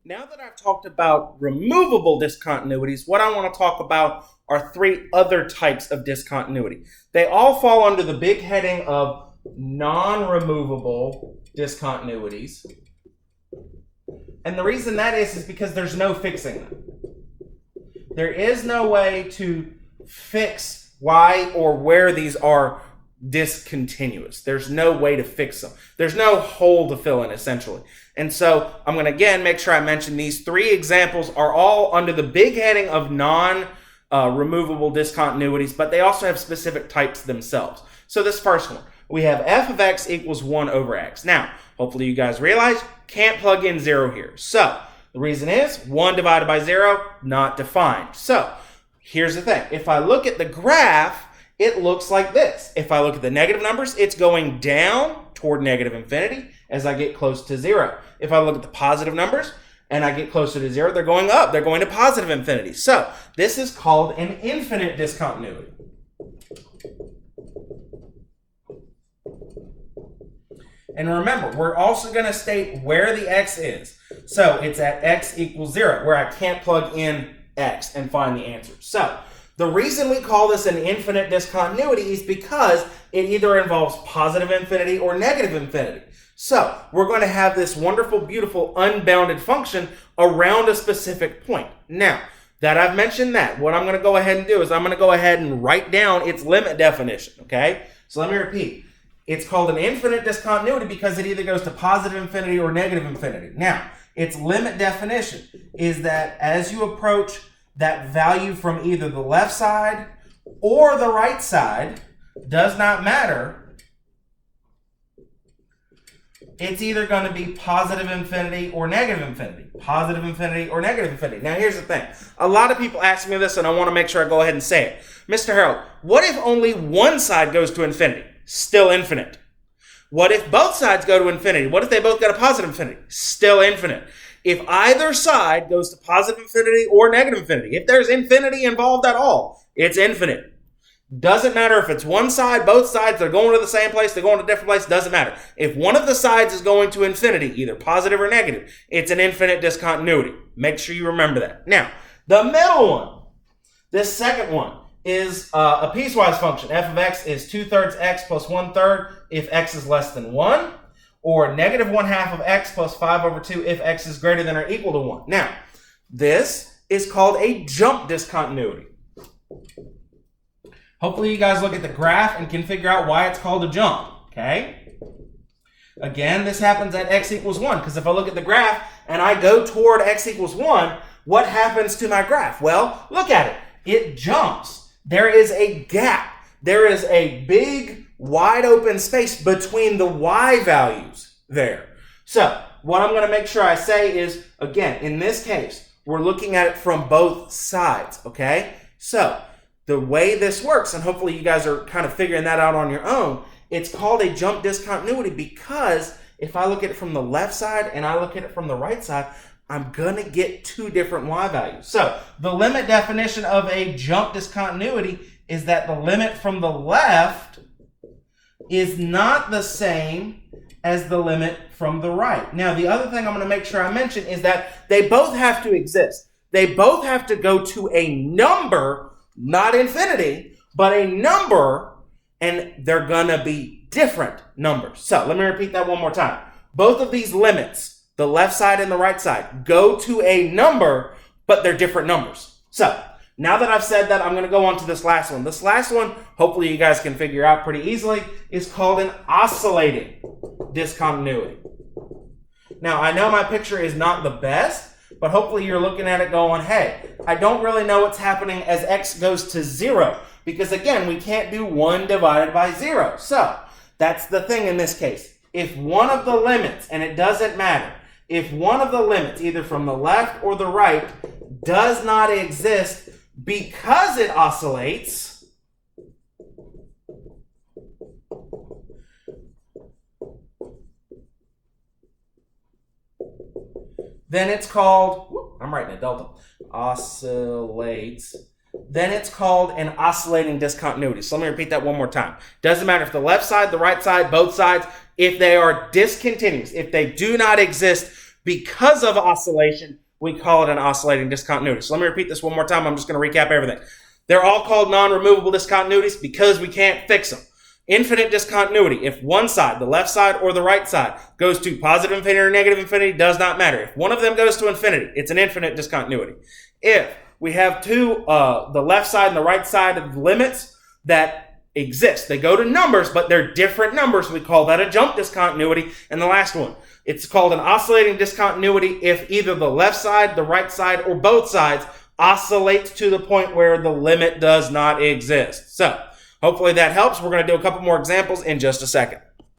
Now that I've talked about removable discontinuities, what I want to talk about are three other types of discontinuity. They all fall under the big heading of non-removable discontinuities. And the reason that is because there's no fixing them. There is no way to fix why or where these are discontinuous. There's no way to fix them. There's no hole to fill in, essentially. And so I'm going to again make sure I mention these three examples are all under the big heading of non-removable discontinuities, but they also have specific types themselves. So this first one, we have f of x equals 1 over x. Now, hopefully you guys realize, can't plug in 0 here. So the reason is 1 divided by 0, not defined. So here's the thing. If I look at the graph, it looks like this. If I look at the negative numbers, it's going down toward negative infinity as I get close to 0. If I look at the positive numbers and I get closer to 0, they're going up. They're going to positive infinity. So this is called an infinite discontinuity. And remember, we're also going to state where the x is. So it's at x equals 0, where I can't plug in x and find the answer. So the reason we call this an infinite discontinuity is because it either involves positive infinity or negative infinity. So we're going to have this wonderful, beautiful, unbounded function around a specific point. Now, that I've mentioned that, what I'm going to go ahead and do is I'm going to go ahead and write down its limit definition, okay? So let me repeat. It's called an infinite discontinuity because it either goes to positive infinity or negative infinity. Now, its limit definition is that as you approach that value from either the left side or the right side, does not matter. It's either going to be positive infinity or negative infinity. Positive infinity or negative infinity. Now here's the thing. A lot of people ask me this and I want to make sure I go ahead and say it. Mr. Harold, what if only one side goes to infinity? Still infinite. What if both sides go to infinity? What if they both go to positive infinity? Still infinite. If either side goes to positive infinity or negative infinity, if there's infinity involved at all, it's infinite. Doesn't matter if it's one side, both sides, they're going to the same place, they're going to a different place, doesn't matter. If one of the sides is going to infinity, either positive or negative, it's an infinite discontinuity. Make sure you remember that. Now, the middle one, this second one, is a piecewise function. F of x is 2/3 x plus 1/3 if x is less than 1. Or negative 1/2 of x plus 5/2 if x is greater than or equal to 1. Now, this is called a jump discontinuity. Hopefully you guys look at the graph and can figure out why it's called a jump, okay? Again, this happens at x equals 1, because if I look at the graph and I go toward x equals 1, what happens to my graph? Well, look at it. It jumps. There is a gap. There is a big wide open space between the y values there. So what I'm going to make sure I say is, again, in this case, we're looking at it from both sides, okay? So the way this works, and hopefully you guys are kind of figuring that out on your own, it's called a jump discontinuity because if I look at it from the left side and I look at it from the right side, I'm going to get two different y values. So the limit definition of a jump discontinuity is that the limit from the left is not the same as the limit from the right. Now, the other thing I'm going to make sure I mention is that they both have to exist. They both have to go to a number, not infinity, but a number, and they're going to be different numbers. So let me repeat that one more time. Both of these limits, the left side and the right side, go to a number, but they're different numbers. So now that I've said that, I'm going to go on to this last one. This last one, hopefully you guys can figure out pretty easily, is called an oscillating discontinuity. Now, I know my picture is not the best, but hopefully you're looking at it going, hey, I don't really know what's happening as x goes to 0, because again, we can't do 1 divided by 0. So that's the thing in this case. If one of the limits, and it doesn't matter, if one of the limits, either from the left or the right, does not exist because it oscillates, then it's called, I'm writing a delta, oscillates, then it's called an oscillating discontinuity. So let me repeat that one more time. Doesn't matter if the left side, the right side, both sides, if they are discontinuous, if they do not exist Because of oscillation, we call it an oscillating discontinuity. So let me repeat this one more time. I'm just going to recap everything. They're all called non-removable discontinuities because we can't fix them. Infinite discontinuity, if one side, the left side or the right side, goes to positive infinity or negative infinity, does not matter. If one of them goes to infinity, it's an infinite discontinuity. If we have the left side and the right side of limits that exist, they go to numbers, but they're different numbers, we call that a jump discontinuity. And the last one, it's called an oscillating discontinuity if either the left side, the right side, or both sides oscillates to the point where the limit does not exist. So, hopefully that helps. We're going to do a couple more examples in just a second.